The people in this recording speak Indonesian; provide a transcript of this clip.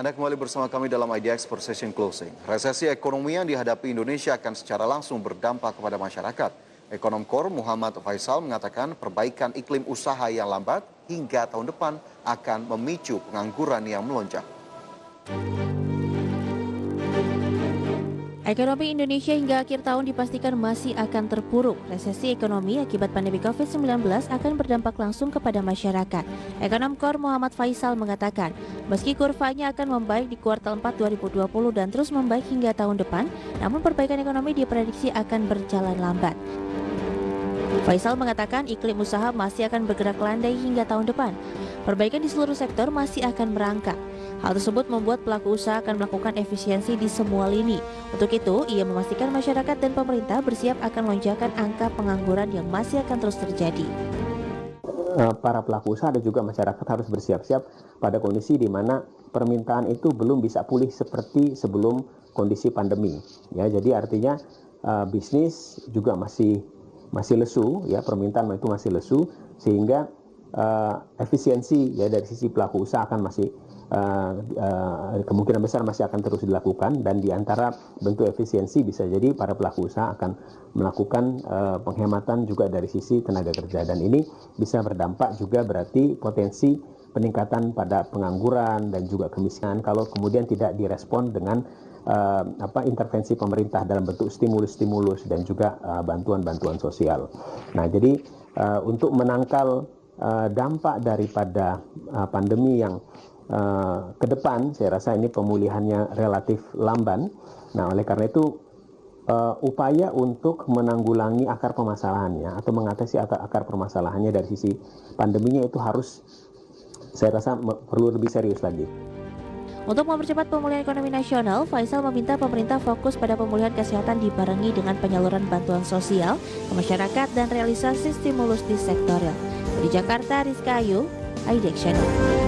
Anda kembali bersama kami dalam IDX per Session Closing. Resesi ekonomi yang dihadapi Indonesia akan secara langsung berdampak kepada masyarakat. Ekonom KOR Muhammad Faisal mengatakan perbaikan iklim usaha yang lambat hingga tahun depan akan memicu pengangguran yang melonjak. Ekonomi Indonesia hingga akhir tahun dipastikan masih akan terpuruk. Resesi ekonomi akibat pandemi COVID-19 akan berdampak langsung kepada masyarakat. Ekonom KOR Muhammad Faisal mengatakan, meski kurvanya akan membaik di kuartal 4 2020 dan terus membaik hingga tahun depan, namun perbaikan ekonomi diprediksi akan berjalan lambat. Faisal mengatakan iklim usaha masih akan bergerak landai hingga tahun depan. Perbaikan di seluruh sektor masih akan merangkak. Hal tersebut membuat pelaku usaha akan melakukan efisiensi di semua lini. Untuk itu, ia memastikan masyarakat dan pemerintah bersiap akan lonjakan angka pengangguran yang masih akan terus terjadi. Para pelaku usaha dan juga masyarakat harus bersiap-siap pada kondisi di mana permintaan itu belum bisa pulih seperti sebelum kondisi pandemi. Ya, jadi artinya bisnis juga masih lesu, ya, permintaan itu masih lesu, sehingga efisiensi ya dari sisi pelaku usaha akan masih kemungkinan besar masih akan terus dilakukan, dan di antara bentuk efisiensi bisa jadi para pelaku usaha akan melakukan penghematan juga dari sisi tenaga kerja, dan ini bisa berdampak juga berarti potensi peningkatan pada pengangguran dan juga kemiskinan kalau kemudian tidak direspon dengan intervensi pemerintah dalam bentuk stimulus-stimulus dan juga bantuan-bantuan sosial. Nah, jadi untuk menangkal dampak daripada pandemi yang ke depan, saya rasa ini pemulihannya relatif lamban. Nah, oleh karena itu upaya untuk menanggulangi akar permasalahannya atau mengatasi akar permasalahannya dari sisi pandeminya itu harus, saya rasa perlu lebih serius lagi. Untuk mempercepat pemulihan ekonomi nasional, Faisal meminta pemerintah fokus pada pemulihan kesehatan dibarengi dengan penyaluran bantuan sosial ke masyarakat dan realisasi stimulus di sektor real. Di Jakarta, Rizka Ayu, IDX Channel.